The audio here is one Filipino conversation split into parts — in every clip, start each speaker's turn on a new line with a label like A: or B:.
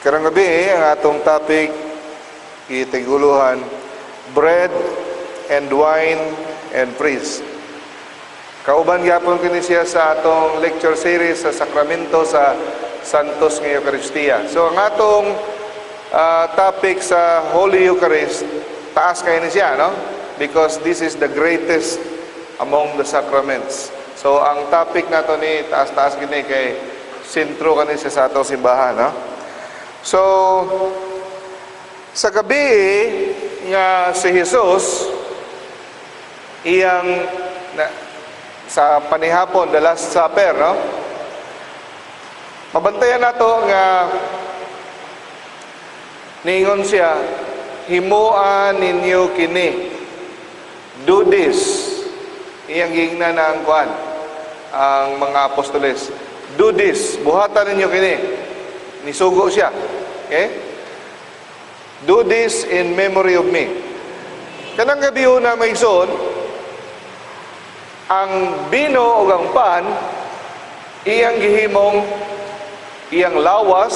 A: Karong gabi, ang atong topic, itiguluhan, bread and wine and praise. Kauban gyapon kini siya sa atong lecture series sa sakramento sa Santos nga Eucharistia. So ang atong topic sa Holy Eucharist, taas kayo ni siya, no? Because this is the greatest among the sacraments. So ang topic nato ni taas-taas gini kay sentro kani siya sa atong simbahan, no? So sa gabi nga si Jesus iyang sa panihapon, the Last Supper, no? Mabantayan nato nga niingon siya, himuan ninyo kini, do this. Iyang gingnan na ang kuan, ang mga apostoles, do this, buhatan ninyo kini. Nisugo siya, okay? Do this in memory of me. Kanang gabi na may son, ang bino o ang pan, iyang gihimong, iyang lawas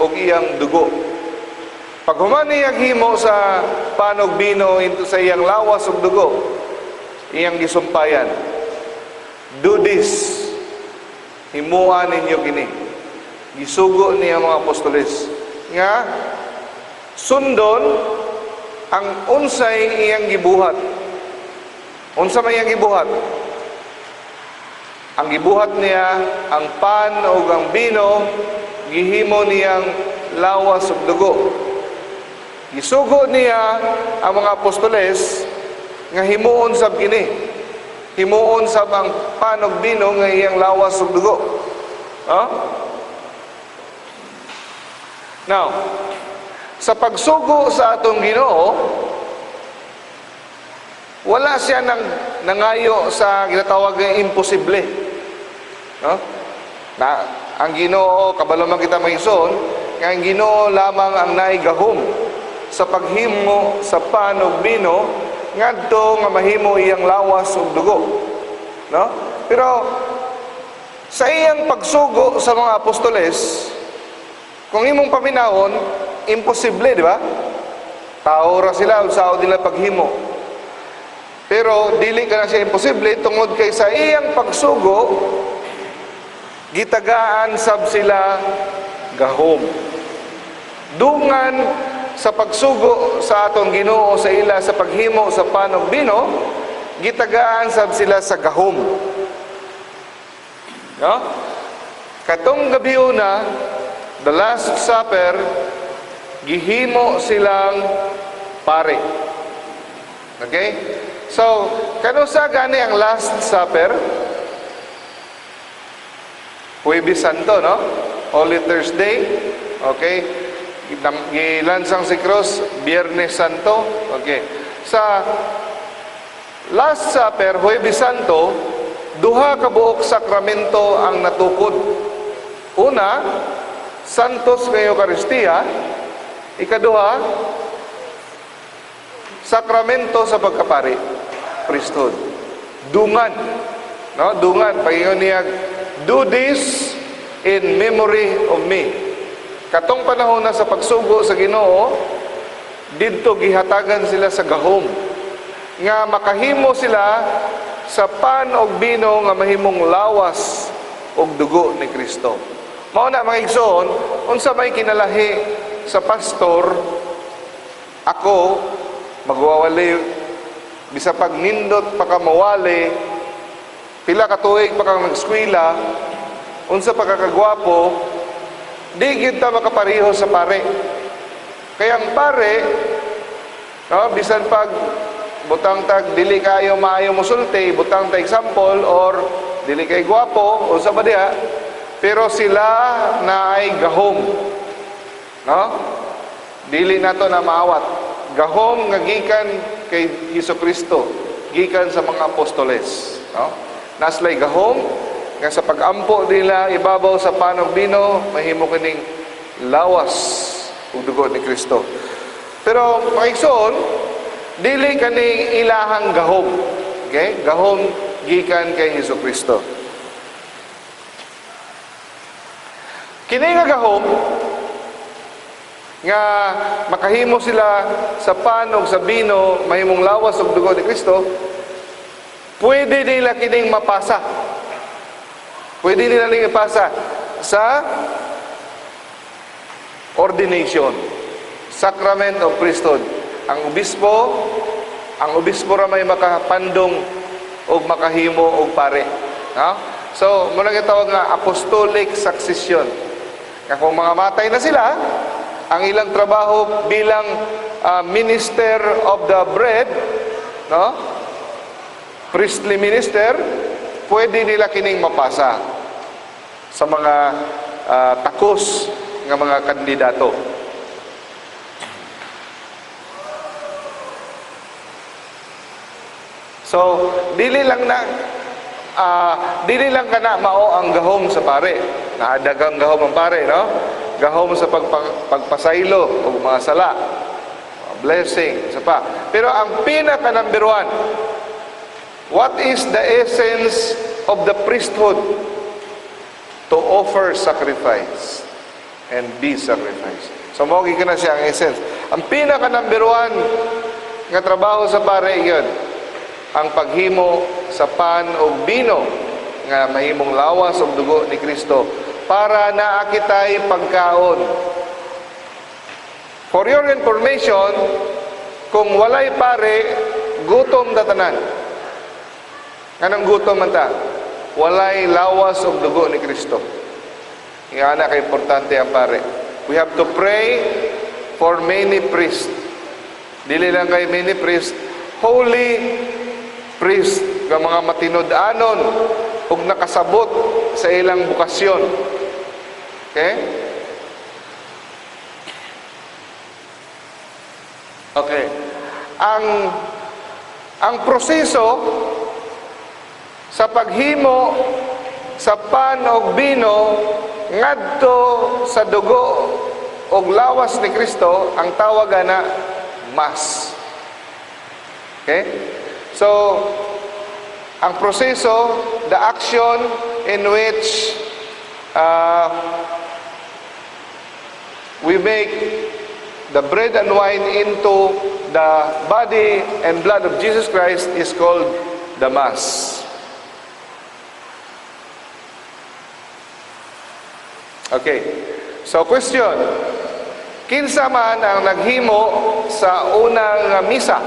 A: o iyang dugo. Pag human iyang himo sa pan o bino into sa iyang lawas o dugo, iyang gisumpayan. Do this, himuan ninyo kini. Gisugo niya mga apostoles nga sundon ang unsay iyang gibuhat. Unsa man iyang gibuhat? Ang gibuhat niya ang pan o ang bino, gihimo niyang lawas ug dugo. Gisugo niya ang mga apostoles nga himuon sab kini. Himuon sab ang pan ug bino nga iyang lawas ug dugo. Now, sa pagsugo sa atong Ginoo, wala siya nangayo sa ginatawag nga imposible. No? Na ang Ginoo, kabalo man kita maison, nga ang Ginoo lamang ang naigahom sa paghimo sa pan ug bino ngadto nga mahimo iyang lawas ug dugo. No? Pero sa iyang pagsugo sa mga apostoles, kung imong paminahon, imposible, di ba? Tao ra sila, usaw nila paghimo. Pero dili ka na siya imposible tungod kay sa iyang pagsugo, gitagaan sab sila gahom. Dungan sa pagsugo sa atong Ginoo sa ila sa paghimo sa pan ug bino, gitagaan sab sila sa gahom. No? Katong gabi na, the Last Supper, gihimo silang pare. Okay? So, kano sa gani ang Last Supper? Huwebes Santo, no? Holy Thursday. Okay? Gilansang si Cross, Biyernes Santo. Okay. Sa Last Supper, Huwebes Santo, duha ka buok sakramento ang natukod. Una, Santos nga Eucharistia. Ikaduha, sakramento sa pagkapari, priesthood. Dungan, no? Dungan, pagingon niya, do this in memory of me. Katong panahon na sa pagsugo sa Ginoo, didto gihatagan sila sa gahom nga makahimo sila sa pan og bino nga mahimong lawas og dugo ni Kristo. Mao na mga igsoon, unsa may kinalahi sa pastor, ako magwawali bisa pag nindot pa ka mawali, pila ka tuig pa kang nag-eskwela, unsa pa kakagwapo, di gyud ta makapareho sa pare. Kaya ang pare, no, bisan pag butang tag dili kayo maayo mosulti, butang tag example or dili kay gwapo unsa ba diha, pero sila na ay gahom. No? Dili nato na maawat. Gahom nga gikan kay Hesukristo, gikan sa mga apostoles, no? Naslay gahom nga sa pag-ampo nila ibabaw sa pan ug bino, mahimo kining lawas ug dugo ni Kristo. Pero maigsoon, dili kani ilahang gahom. Okay? Gahom gikan kay Hesukristo. Kini nga gahom nga makahimo sila sa pan o sa bino, mahimong lawas og dugo ni Kristo, pwede nila kining mapasa. Pwede nila kining ipasa sa ordination, sacrament of priesthood. Ang obispo ra may makapandong og makahimo og pare. No? So, muna gitawag nga apostolic succession. Nga kung mga matay na sila, ang ilang trabaho bilang minister of the bread, no? Priestly minister, pwede nila kining mapasa sa mga takos ng mga kandidato. So, dili lang kana mao ang gahom sa pare. Naadagang gahom ang pare, no? Gahom sa pagpasaylo o mga sala, blessing, isa pa. Pero ang pinaka number one, what is the essence of the priesthood? To offer sacrifice and be sacrificed. So, mawagi ka na siya ang essence. Ang pinaka number one nga trabaho sa pare, yun, ang paghimo sa pan o bino nga mahimong lawas o dugo ni Kristo para naakitay pagkaon. For your information, kung walay pare, gutom tatanan. Anong gutom man ta? Walay lawas o dugo ni Kristo. Nga na ka-importante ang pare. We have to pray for many priests. Dili lang kay many priests, holy priest, nga mga matinod-anon ug nakasabot sa ilang bukasyon. Okay? Okay. Ang proseso sa paghimo sa pan o bino ngadto sa dugo o lawas ni Kristo ang tawag na Mass. Okay? So, ang proseso, the action in which we make the bread and wine into the body and blood of Jesus Christ is called the Mass. Okay. So, question. Kinsa man ang naghimo sa unang misa?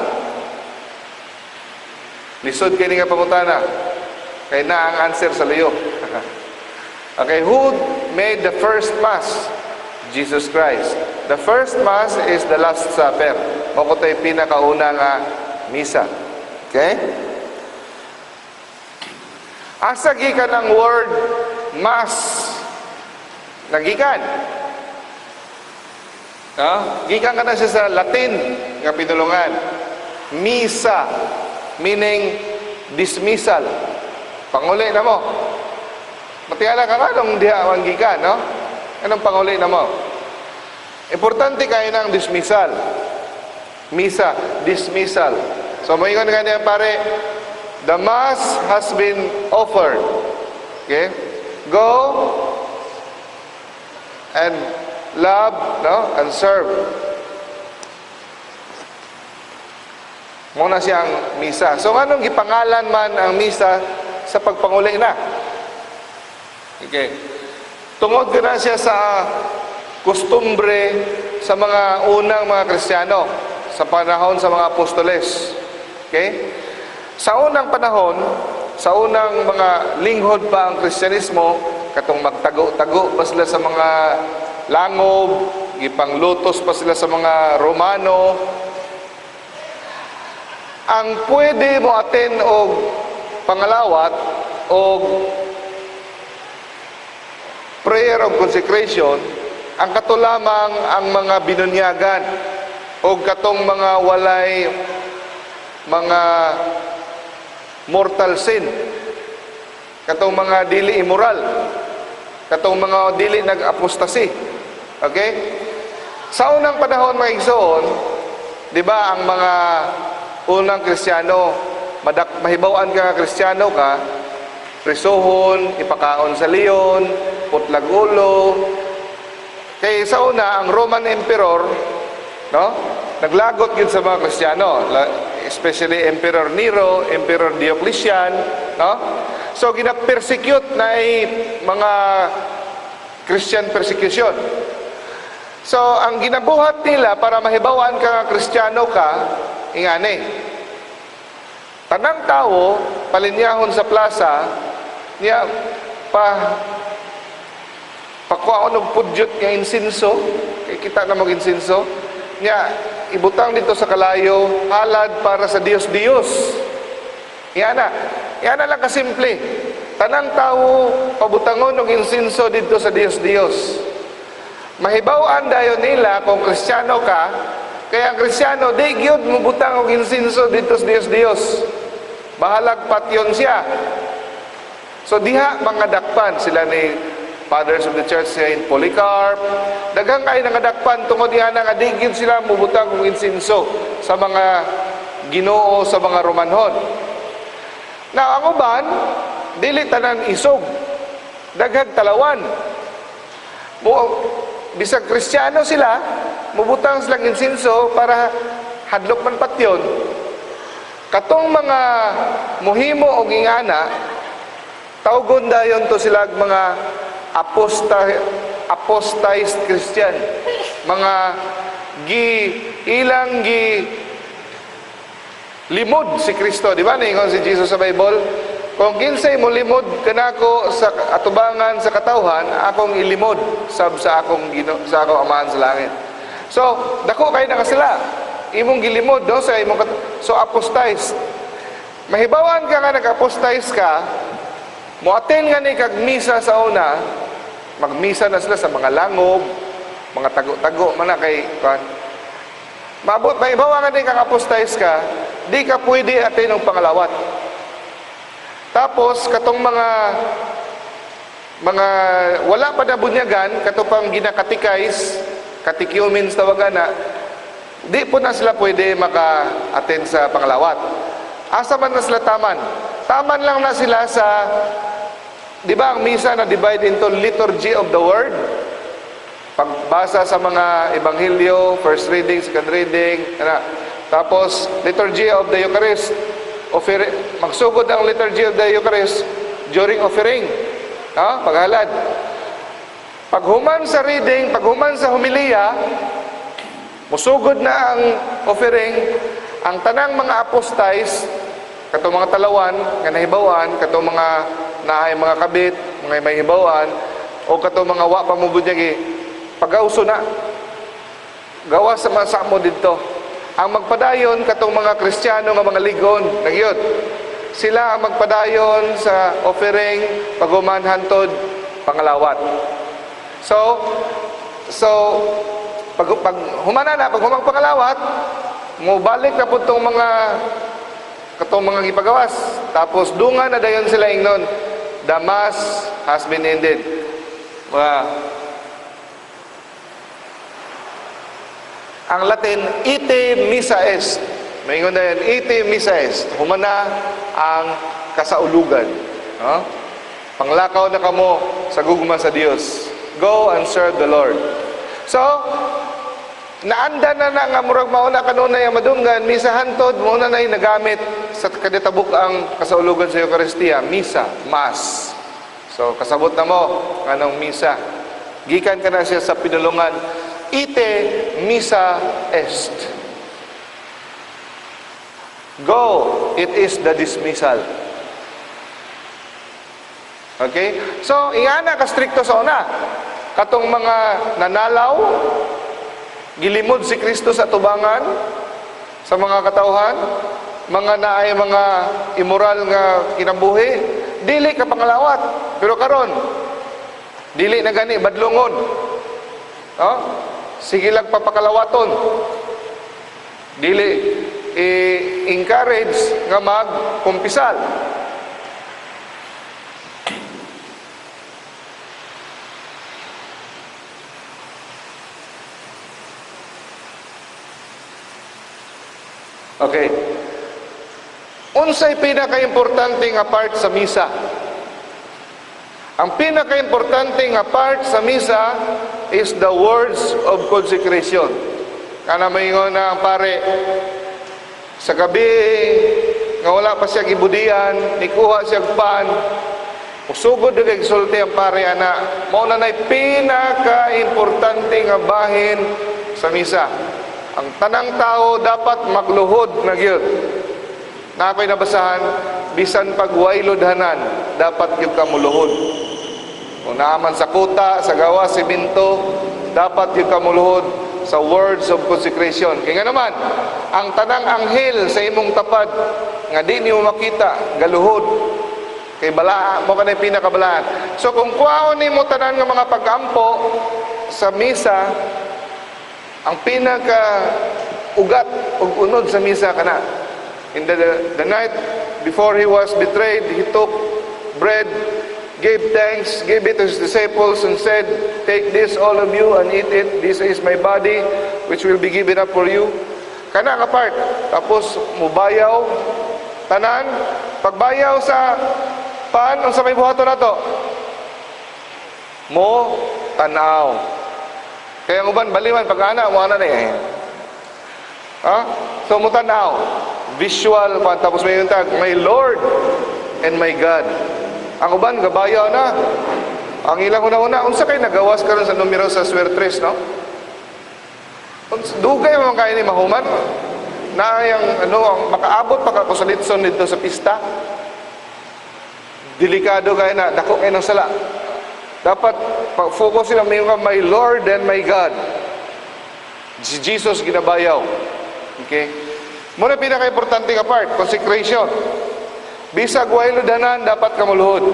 A: Lisod kayo nga pangutana. Kaya na ang answer sa liyo. Okay, who made the first Mass? Jesus Christ. The first Mass is the Last Supper. Makuto'y pinakauna nga misa. Okay? Asa gikan ang word Mass? Nagikan. Gikan ka na siya sa Latin nga pinulungan. Misa. Meaning dismissal. Panguli na mo. Matiyala ka ka nung diha manggikan, no? Anong panguli na mo? Importante kayo ng dismissal. Misa, dismissal. So, moingon nga niya pare, the Mass has been offered. Okay? Go and love, no? And serve. Muna siyang misa. So, anong gipangalan man ang misa sa pagpanguli na? Okay. Tungod ko na siya sa kustumbre sa mga unang mga Kristiyano sa panahon sa mga apostoles. Okay? Sa unang panahon, sa unang mga linghod pa ang Kristyanismo, katong magtago-tago pa sila sa mga langob, gipanglutos pa sila sa mga Romano. Ang pwede mo attend og pangalawat o prayer of consecration, ang katulamang ang mga binunyagan o katong mga walay mga mortal sin, katong mga dili immoral, katong mga dili nag-apostasy. Okay? Sa unang panahon, mga igsoon, di ba ang mga unang Kristiyano, mahibawan ka nga Kristiyano ka, prisuhon, ipakaon sa leon, putlag ulo, Kay sa una, ang Roman Emperor, no, naglagot yun sa mga Kristiyano, especially Emperor Nero, Emperor Diocletian, no? So gina-persecute na mga Christian persecution. So ang ginabuhat nila para mahibawan ka nga Kristiyano ka, ingani. Tanang tao palinyahon sa plaza niya pakuha og pudyot nga insinso, kay kita na mag-insinso niya ibutang dito sa kalayo, halad para sa Dios-Dios. Yan na lang kasimple. Tanang tao pabutangon og insinso dito sa Dios-Dios. Mahibaw-an dayon nila kung Kristiyano ka, kaya ang Kristiyano di gyud mubutang og insinso dito sa Dios-Dios. Bahalag patyon siya. So diha mga dakpan sila ni Fathers of the Church, Saint Polycarp, daghang kay nangadakpan tungod diha nga di gyud sila mubutang og insinso sa mga Ginoo sa mga Romanhon. Now ang uban dili tanan isog, daghang talawan. Bisag Kristiyano sila, mubutang silang insinso para hadlok man patyon. Katong mga muhimo og ingana, tawgon dayon to sila mga apostatized Christian. Mga ilang limod si Kristo, di ba? Ningon si Jesus sa Bible, kung kinsay mo limod kanako sa atubangan sa katawhan, akong ilimod sa akong amahan sa langit. So, dako kay na sila. Imong gilimod no sa imong so apostize. Mahibawan ka nga nag-apostize ka, mo-attend nga ni kag misa sa una, magmisa na sila sa mga langob, mga tago-tago man na kay kan. Mahibawan nga ni kag apostize ka, di ka pwede attend ng pangalawat. Tapos katong mga wala pa na bunyagan, kato pang ginakatikais, catechumenes tawagan na, di po na sila pwede maka-attend sa pangalawat. Asa man na sila taman? Taman lang na sila sa, di ba ang misa na divide into liturgy of the word? Pagbasa sa mga ebanghelyo, first reading, second reading, tapos liturgy of the Eucharist. Magsugod ang liturgy of the Eucharist during offering, paghalad. Paghuman sa reading, paghuman sa homilia, musugod na ang offering. Ang tanang mga apostize, katong mga talawan nga nahibawan, katong mga naay mga kabit, mga may hibawan, o katong mga wa pa mubudyagi, pagauso na. Gawa sa masamo dito. Ang magpadayon katong mga Kristiyano nga mga ligon, nagyod. Sila ang magpadayon sa offering paghuman hantod pangalawat. So pag humana na, pag humang pangalawat, mo balik na po itong mga gipagawas. Tapos dunga na dayon sila ingnon, the mass has been ended. Ang Latin, ite missa est. Maingon na yan, ite missa est. Humana ang kasaulugan. Panglakaw na kamo sa gugma sa Dios. Go and serve the Lord. So, naanda na nga murag mauna kanunay ang madunggan, misa hantod, mauna na yung nagamit sa kaditabuk ang kasaulugan sa Eucharistia, misa, mass. So, kasabot na mo, kanong misa. Gikan ka na siya sa pinulungan, ite missa est. Go, it is the dismissal. Okay? So, iyana ka stricto sa una. Katong mga nanalaw, gilimod si Kristo sa tubangan, sa mga katawhan, mga naay mga immoral nga kinabuhi, dili ka pangalawat. Pero karon, dili na gani, badlungon. Sige lang papakalawaton. Dili encourage nga magkumpisal. Okay. Unsay pinaka-importante nga part sa misa? Ang pinaka-importante nga part sa misa is the words of consecration. Kana maingon na ang pare sa gabi nga wala pa siya gibudian, nikuha siya pan, usugod kay sulti ang pare ana, mao na nay pinaka-importante nga bahin sa misa. Ang tanang tao dapat magluhod na gyud. Napay nabasahan, bisan pag way ludhanan, dapat gyud ka muluhod. Kung naaman sa kuta, sa gawa, simento, dapat gyud ka muluhod sa words of consecration. Kaya nga naman, ang tanang anghel sa imong tapad, nga di niyo makita, galuhod. Kay balaa, mo ka na pinakabalaan. So kung kuhaon ni mo tanan nga mga pag-ampo sa misa, ang pinaka-ugat o unod sa misa kana. In the night before he was betrayed, he took bread, gave thanks, gave it to his disciples, and said, "Take this, all of you, and eat it. This is my body, which will be given up for you." Kana nga part. Tapos, mubayaw, tanan, pagbayaw sa pan, ang sa may buhato na to, mo, tanaw. Kaya uban, baliman, pag-ana, mo na eh. Ha? So, mo tanaw. Visual, tapos may yung tag, my Lord and my God. Ang uban, gabayaw na. Ang ilang una-una, unsa kayo nagawas karon sa numero sa swertres, no? Dugay mo kayo ni mahuman. Na yung, makaabot pa ka ko sa litson dito sa pista. Delikado kayo na, dako kayo ng sala. Dapat, focus sila, my Lord and my God. Si Jesus ginabayaw. Okay? Muna pinaka-importante ka part, consecration. Bisag way ludanan, dapat ka muluhod.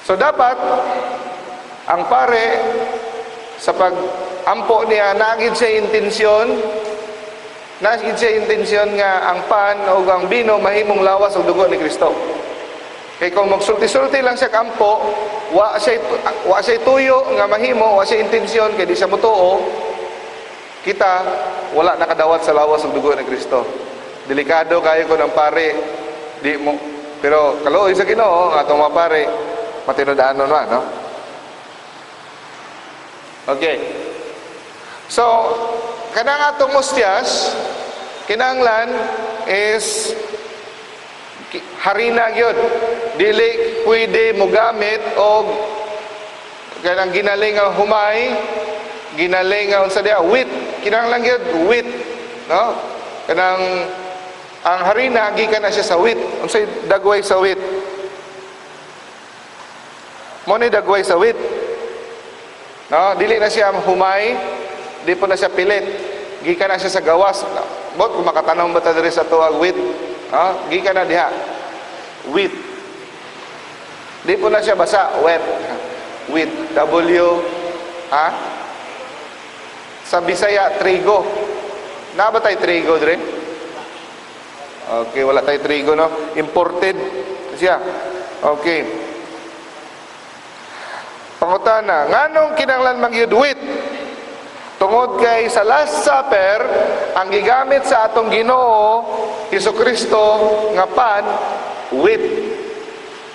A: So dapat, ang pare, sa pag-ampo niya, naagid siya intensyon, nga ang pan o ang bino mahimong lawas o dugo ni Kristo. Kaya kung magsulti-sulti lang siya kampo, wa siya tuyo nga mahimo, wa siya intensyon, kaya di siya mutuo, kita, wala nakadawat sa lawas o dugo ni Kristo. Delikado kayo ko ng pare, di mo, pero kaluoy sa Ginoo, nga itong mga pare, matinodaanon man, no? Okay. So, kanang atong ostias, kinanglan is harina gyud. Dili pwede mo gamit og kanang ginaling nga humay, ginaling nga unsa dia wheat. Kinanglan gyud wheat, no? Kanang ang harina gikan na siya sa wheat. Unsay dagway sa wheat? Mo ni dagway sa wheat. No, dili na siya humay, di po na siya pilit. Gikan na siya sa gawas. Bot kung makatanaw ba ta diri sa tuwag wheat? Gikan na diha. Wheat. Di po na siya basa, wet. Wheat. Sa Bisaya, trigo. Na ba tayo trigo diri? Okay, wala tayo trigo, no? Imported siya. Okay. Pangutana, nganong kinanglan mangyud wheat? Tungod kay sa Last Supper, ang gigamit sa atong Ginoo Hesukristo nga pan, wheat.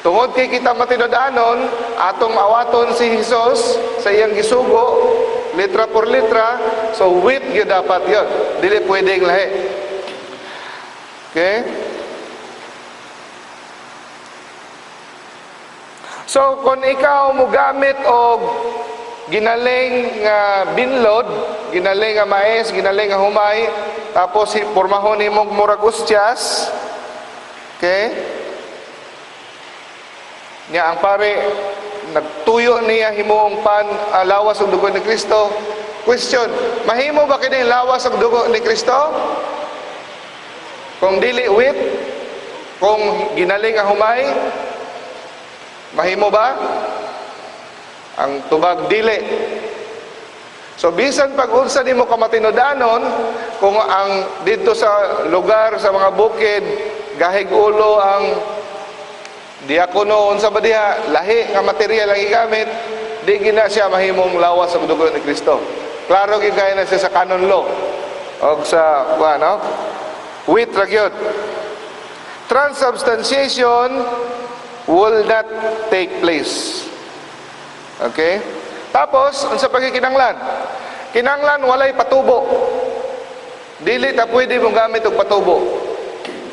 A: Tungod kay kita matinod-anon, atong maawaton si Jesus sa iyang gisugo, litra por litra, so wheat gyud dapat yun. Dili pwedeng lahi. Okay? So, kung ikaw mo gamit og ginaling nga binlod, ginaling nga mais, ginaling nga humay, tapos pormahon imong murag ustyas, okay? Nya ang pare, nagtuyo niya himuong pan, lawas og dugo ni Kristo. Question, mahimo ba kini lawas og dugo ni Kristo? Kung dili wheat, kung ginaling nga humay, mahimo ba? Ang tubag dili. So bisan pag unsa nimo ka matinodanon, kung ang dito sa lugar sa mga bukid gahig ulo ang diakono unsa ba diha lahi nga material ang igamit, di gina siya mahimong lawas sa dugo ni Kristo. Klaro gyud kay na siya sa canon law og sa wheat ra gyud. transubstantiation will not take place. Okay? Tapos, unsa pagkikinanglan? Kinanglan walay patubo. Dili ta pwede mong gamit og patubo.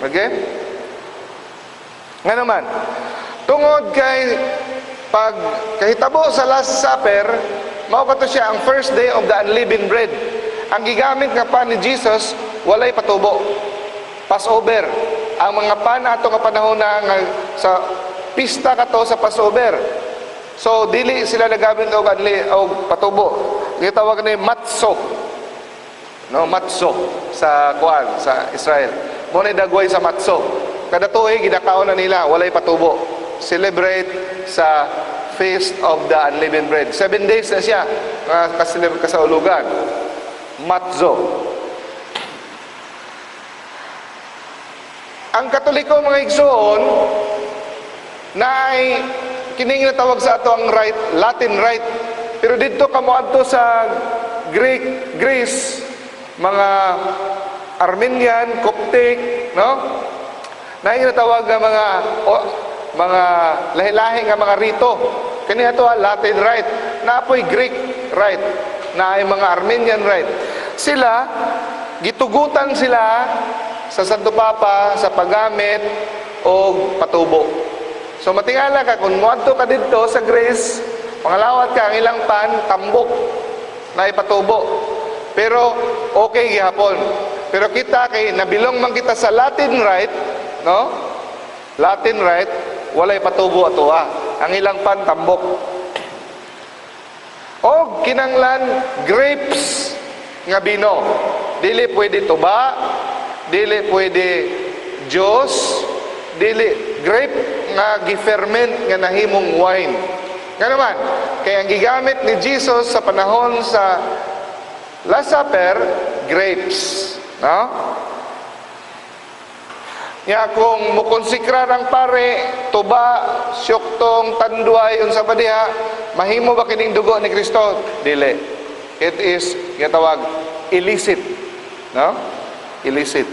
A: Okay? Nga naman, tungod kay pag kahitabo sa Last Supper, mao pa to siya ang first day of the unleavened bread. Ang gigamit nga pan ni Jesus walay patubo. Passover. Ang mga pan ato nga panahon na nga sa pista kato sa Passover. So dili sila nagamit og patubo. Gitawag ni matzo. No, matzo sa kuan sa Israel. Mo ni dagway sa matzo. Kada tuig ginakaon na nila walay patubo. Celebrate sa Feast of the Unleavened Bread. 7 days na siya kasaulugan. Matzo. Ang Katoliko mga igsoon na ay kining natawag sa ato ang rite, Latin rite. Pero dito kamuadto sa Greece, mga Armenian, Coptic, no? Na natawag nga mga lahi-lahi nga mga rito. Kani ato Latin rite, naapoy Greek rite, na ay mga Armenian rite. Sila gitugutan sila sa Santo Papa sa paggamit o patubo. So matingala ka kung muadto ka dito sa Greece, pangalawat ka ang ilang pan tambok na ipatubo. Pero okay gihapon. Pero kita kay nabilong man kita sa Latin rite, no? Latin rite, walay patubo ato ang ilang pan tambok. O kinanglan grapes nga bino. Dili pwede tuba, dili pwede juice, dili grape nga giferment nga nahimong wine. Nga naman, kaya ang gigamit ni Jesus sa panahon sa Last Supper, grapes. No? Nga kung mukonsikrar ang pare, tuba, syuktong, tanduay, unsa ba diha, mahimo ba kining dugo ni Kristo? Dili. It is, ginatawag, illicit. No? Illicit.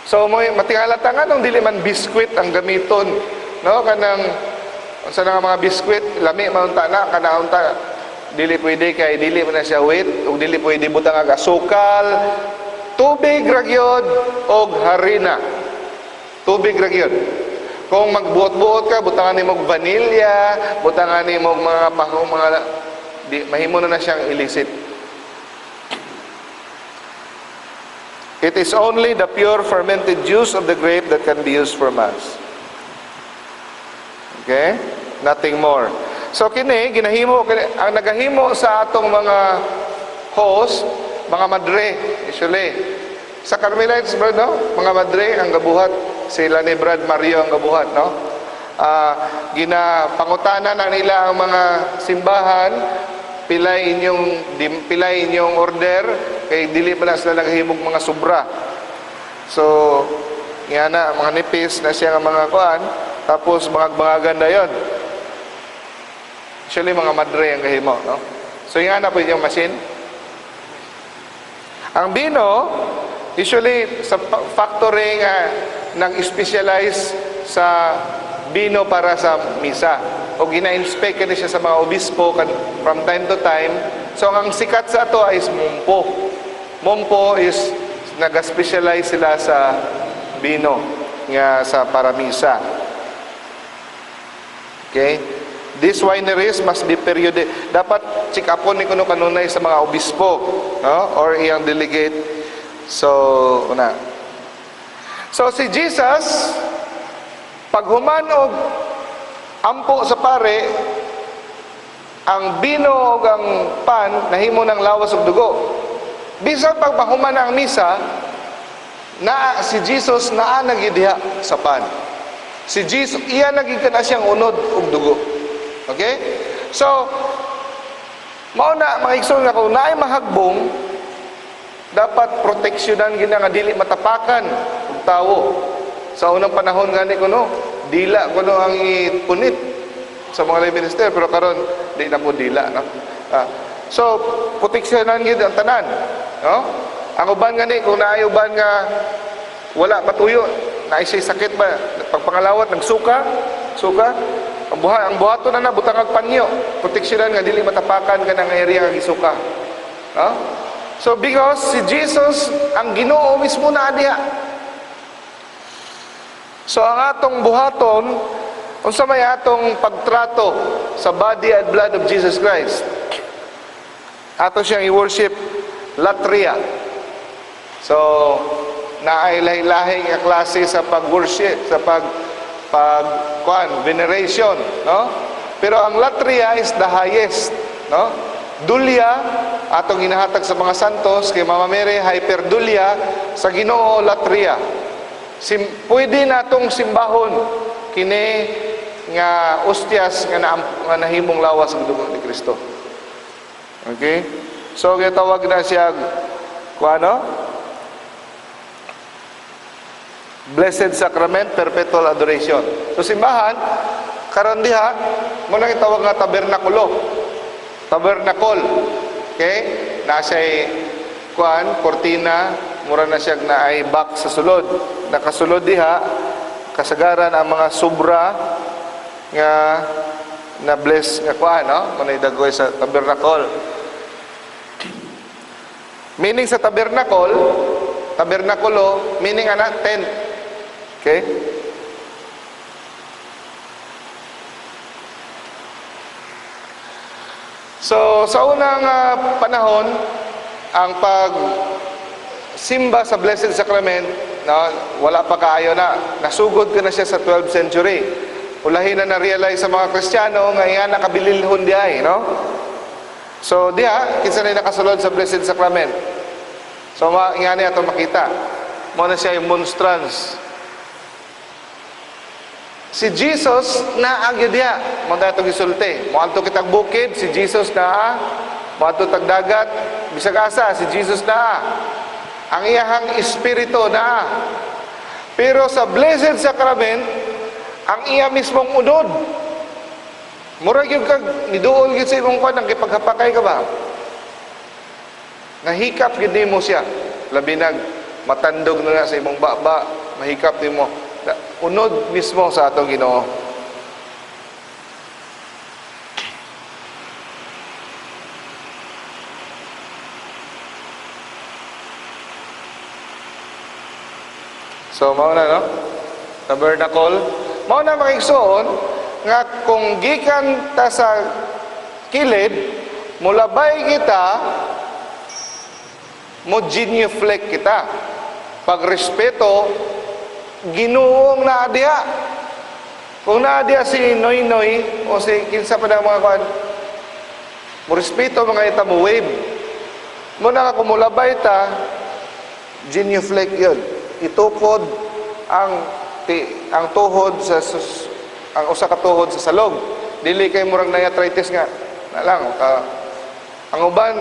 A: So mo matingala nga nung dili man biskwit ang gamiton, no? Kanang sa mga biskwit lami man unta na kana unta dili pwede kay dili man na siya wheat ug dili pwede butang ang asukal, tubig ra gyud og harina. Tubig ra gyud. Kung magbuot-buot ka, butangan nimo og vanilya, butangan nimo og mga mahimo na siyang illicit. It is only the pure fermented juice of the grape that can be used for Mass. Okay? Nothing more. So kini, ang nagahimo sa atong mga host, mga madre, usually. Sa Carmelites, brad, no? Mga madre, ang gabuhat. Sila ni Brad Mario ang gabuhat, no? Ginapangutana na nila ang mga simbahan, pilay inyong order kay dili pa na sila naghimog mga sobra. So nga na mga nipis na siya nga mga kuan, tapos mga ganda yon. Actually mga madre ang gahimo, no? So nga na po yung machine. Ang bino usually sa factory nga nang specialize sa bino para sa misa. O gina-inspect kani siya sa mga obispo from time to time. So ang sikat sa ato is Mompo. Mompo is nag-specialize sila sa bino nga sa paramisa. Okay? These wineries must be periodic. Dapat check upon ni kuno kanunay sa mga obispo, no? Or iyang delegate. So si Jesus paghuman og ampo sa pare, ang bino o ang pan nahimo ng lawas ug dugo. Bisan pag mahuman ang misa, na si Jesus naa nagidiha sa pan. Si Jesus iya nagigana siyang unod ug dugo. Okay? So mao na mga igsoon nga kung naay mahagbong, dapat proteksyonan gina nga dili matapakan og tawo. Sa unang panahon gani kuno, dila kuno ang ipunit sa mga lay minister, pero karon di na po dila, no? So proteksyonan gid ang tanan, no? Ang uban gani kung naay uban nga wala matuyo, naisay sakit ba, pagpangalawat nagsuka, ang buhaton na butang panyo, proteksyonan nga dili matapakan ka ng area nga gisuka. No? So because si Jesus ang Ginoo mismo na diha. So ang atong buhaton unsa may atong pagtrato sa body and blood of Jesus Christ. Ato siyang i-worship latria. So naay lahi-lahi nga klase sa pag-worship, sa veneration, no? Pero ang latria is the highest, no? Dulya atong ginahatag sa mga santos kay Mama Mary, hyperdulya sa Ginoo latria. Pwede natong simbahon kini nga ostias nga nahimong lawas ang dugo ni Kristo. Okay? So gitawag na siya kuano? Blessed Sacrament, Perpetual Adoration. So simbahan karon diha mo nang itawag nga tabernakulo. Tabernacle. Okay? Nasa'y kortina, mura na siya na ay back sa sulod. Nakasulod diha, kasagaran ang mga sobra nga na bless nga no? Manay dagoy sa tabernacle. Meaning sa tabernakulo, meaning tent. Okay? So, sa unang panahon, ang pagsimba sa Blessed Sacrament, no, wala pa kaayo na. Nasugod ka na siya sa 12th century. Ulahin na na-realize sa mga Kristiyano, nga iyan nakabililhon diay, no? So, diha, kinsa na nakasulod sa Blessed Sacrament. So, iyan na ito makita. Muna siya yung monstrance. Si Jesus na agyo diha, mo dato gisulti. Mo anto kitag bukid, si Jesus na. Mo anto tagdagat, bisag asa si Jesus na. Ang iyahang espiritu na. Pero sa Blessed Sacrament, ang iya mismong unod. Murag yung kag niduol gid sa imong kwan, ang kipaghapakay ka ba? Nahikap gid nimo siya. Labi nag matandog na sa imong baba, mahikap nimo. Unod mismo sa atong Ginoo. So mao na, no? Tabernacle. Mao na makigsuon nga kung gikan ta sa kilid, mulabay kita, mo genuflect kita. Pagrespeto, Ginoong naadiha. Kung naadiha si Noy o si kinsa pa na mga kuan, mo respeto mga ita mo wave. Muna ka kumulabay ta, genuflect yun. Itukod ang tuhod sa ang usa ka tuhod sa salog. Dili kay murag na arthritis nga. Na lang ang uban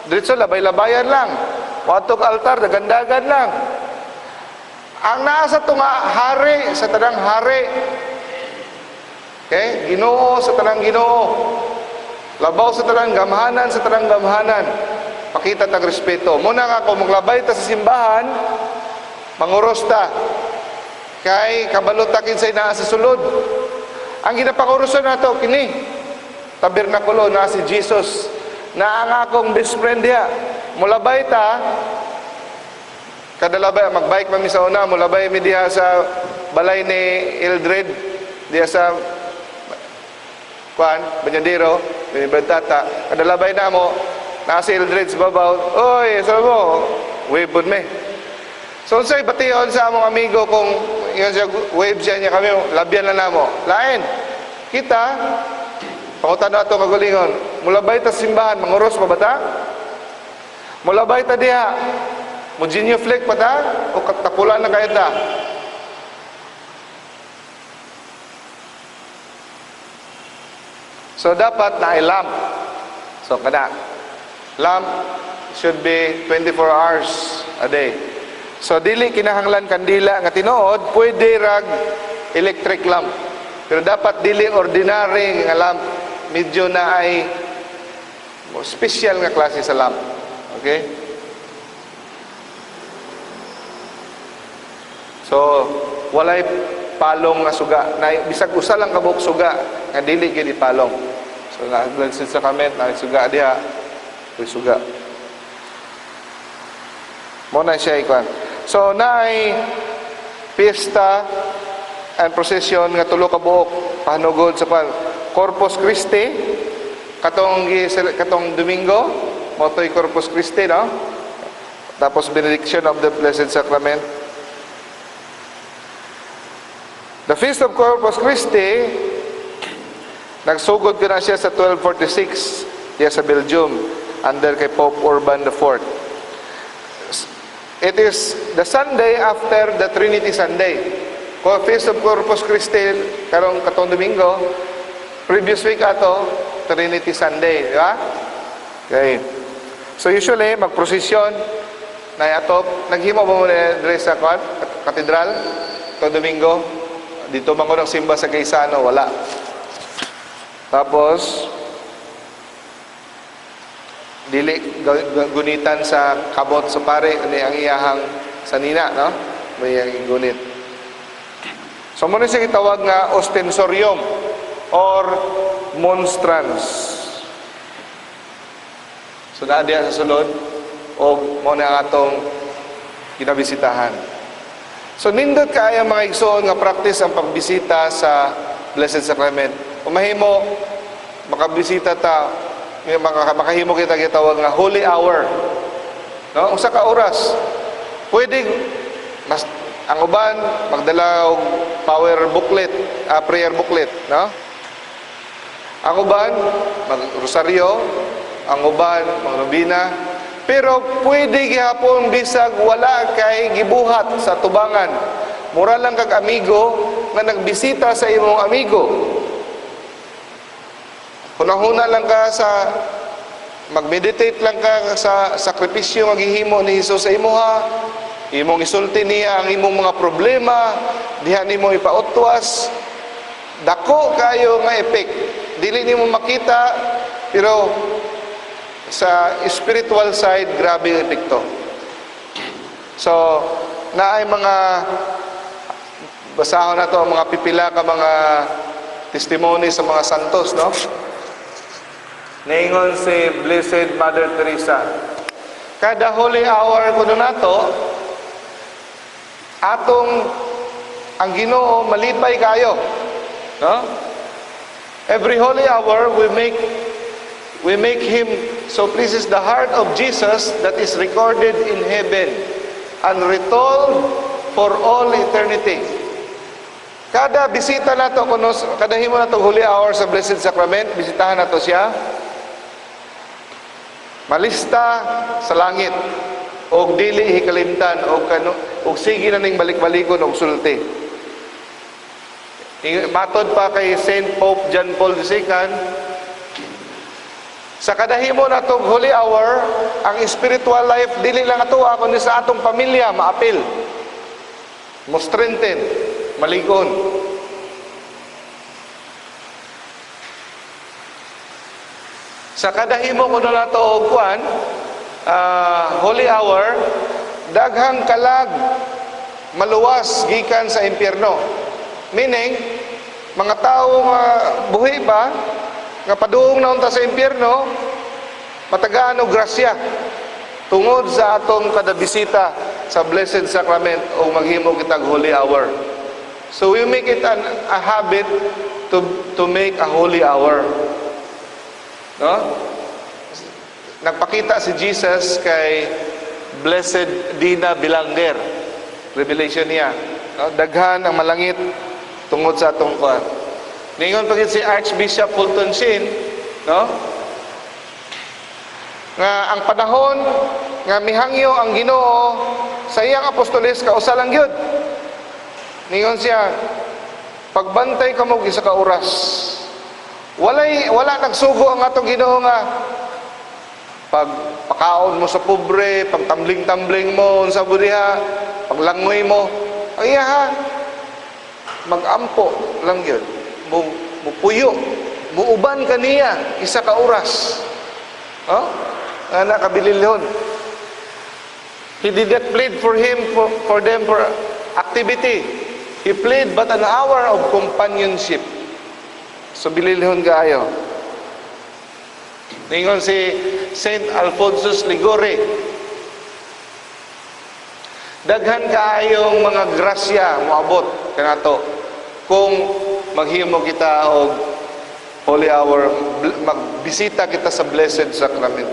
A: diretso labay-labayan lang. Watok altar dagandagan lang. Ang nasa tunga hari sa tanang hari. Okay? Ginoo sa tanang Ginoo. Labaw sa tanang gamhanan sa tanang gamhanan. Pakita tag respeto. Muna nga kung maglabay ta sa simbahan, manguros ta. Kay kabalo ta kinsay naa sa sulod. Ang ginapangurusan nato kini tabernakulo na si Jesus na ang akong best friend diha. Mulabay ta, kadalabay magbike man mi sa una, mulabay mi diha sa balay ni Eldred diha sa Banyadero, Benibentata. Kadalabay na mo, nasa Eldred sa babaw, oy, saan mo? Wave me. So, unsay bation sa among amigo kung yun siya, wave siya niya kami, labyan na namo. Lain, kita, pangutan na ito kagulingon, mulabay ta simbahan, manguros pa ba ta? Mulabay ta diha, mo genuflect pa ta? O katapulan na kayo ta? So, dapat na lamp. So, kada. Lamp should be 24 hours a day. So, dili kinahanglan kandila nga tinuod, pwede rag electric lamp. Pero dapat dili ordinary nga lamp. Medyo na ay special nga klase sa lamp. Okay? So walay palong nga suga, na bisag usa lang kabuk suga nga dili gyud ipalong. So na Blessed Sacrament na suga diha, uy suga. Mo na siya ikuan. So naay piyesta and procession nga tulo ka buok pahanugod sa Corpus Christi katong Domingo, motoy Corpus Christi, no? Tapos benediction of the Blessed Sacrament. The Feast of Corpus Christi, nagsugod ko na siya sa 1246 diya sa Belgium under kay Pope Urban IV. It is the Sunday after the Trinity Sunday. Feast of Corpus Christi karong katong Domingo, previous week ato Trinity Sunday, di ba? Okay. So usually magprosesyon na ato naghimo ba mo dire sa katedral to Domingo? Dito man ko nang simba sa Gaisano, wala. Tapos dili gunitan sa kabot sa pare ani ang iyahang sanina, no? May ang gunit. So mo ni siya gitawag nga ostensorium or monstrance. So naa diya sa sulod og mo na atong ginabisitahan. So nindot kaya mga igsoon nga practice ang pagbisita sa Blessed Sacrament. Umahimo makabisita ta, makahimo kita gitawag nga holy hour. No, usa ka oras. Pwede mas ang uban magdala og power booklet, prayer booklet, no? Ang uban mag rosaryo, ang uban mag nobina. Pero pwede gihapon bisag wala kay gibuhat sa tubangan. Mura lang kag amigo nga nagbisita sa imong amigo. Hunahuna lang ka sa mag-meditate lang ka sa sakripisyo nga gihimo ni Hesus sa imuha. Imong isulti niya ang imong mga problema, diha nimo ipautwas. Dako kayo nga effect. Dili nimo makita pero sa spiritual side, grabe yung epekto. So, naay mga basahon na to, mga pipila ka mga testimony sa mga santos, no? Naingon si Blessed Mother Teresa, kada holy hour ko na to, atong ang Ginoo malipay kayo, no? Every holy hour we make him so pleases the heart of Jesus that is recorded in heaven and retold for all eternity. Kada bisita nato kuno, kada himo nato holy hour sa Blessed Sacrament, bisitahan nato siya. Malista sa langit og dili hikalimtan og sige na ning balik-balikon og sulti. Matod pa kay Saint Pope John Paul II, sa kadahimo natong holy hour, ang spiritual life dili lang ato kundi sa atong pamilya maapil, mo strengthen, maligon. Sa kadahimo kuno nato og kuan holy hour, daghang kalag maluwas gikan sa impyerno. Meaning mga tawo nga buhi ba nga paduong na unta sa impyerno, matagaan og grasya tungod sa atong kada bisita sa Blessed Sacrament o maghimo kitag holy hour. So we make it a habit to make a holy hour. No? Nagpakita si Jesus kay Blessed Dina Bilanger. Revelation niya. No? Daghan ang malangit tungod sa atong kuan. Ningon pagit si Archbishop Fulton Sheen, no? Nga ang panahon nga mihangyo ang Ginoo sa iyang apostoles kausa lang gyud. Ningon siya, pagbantay kamo isa ka oras. Wala nagsugo ang atong Ginoo nga pagpakaon mo sa pobre, pagtambling-tambling mo sa budiha, paglangoy mo, ang iya mag-ampo lang yun. Mupuyo, muuban kaniya isa ka oras. Oh? Ana kabililhon. He did not plead for them for activity. He played but an hour of companionship. So bililhon kaayo. Ningon si Saint Alphonsus Ligore, daghan kaayong mga grasya moabot kanato kung maghimo kita og Holy Hour, magbisita kita sa Blessed Sacrament.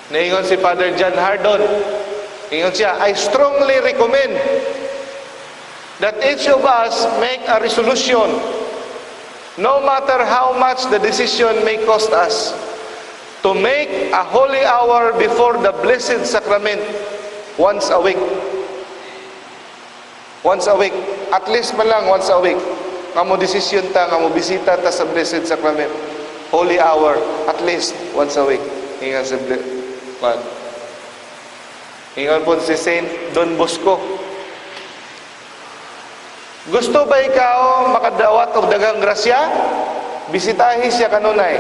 A: Ningon si Father John Hardon, ningon siya, I strongly recommend that each of us make a resolution, no matter how much the decision may cost us, to make a holy hour before the Blessed Sacrament once a week. Once a week. At least man lang once a week. Nga mo desisyon ta, nga mo bisita ta sa Blessed Sacrament. Holy hour, at least once a week. Ingan si Ingan po si Saint Don Bosco. Gusto ba ikaw makadawat og daghang grasya? Bisitahi siya kanunay.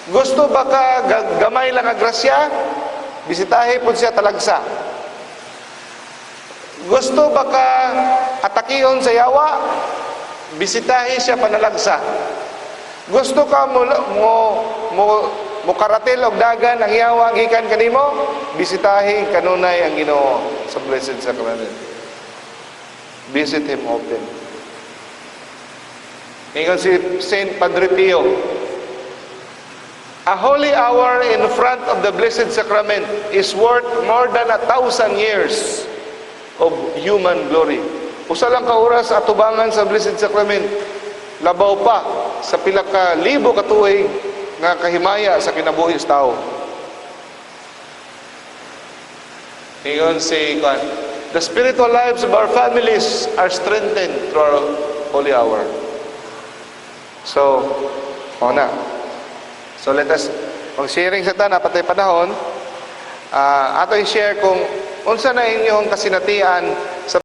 A: Gusto ba ka gamay lang ang grasya? Bisitahi po siya talagsa. Gusto ba ka atakihon sa yawa? Bisitahi siya panalagsa. Gusto ka mo karatil og dagan ang yawa gikan kanimo? Bisitahi kanunay ang Ginoo sa Blessed Sacrament. Visit Him often. Ingon si Saint Padre Pio, a holy hour in front of the Blessed Sacrament is worth more than 1,000 years of human glory. Usa lang ka oras atubangan sa Blessed Sacrament, labaw pa sa pila ka libo ka tuig nga kahimaya sa kinabuhi sa tao. Ingon si the spiritual lives of our families are strengthened through our holy hour. So, na. So let us mag-sharing sa tanan patay panahon. Ato i-share kung unsa na inyong kasinatian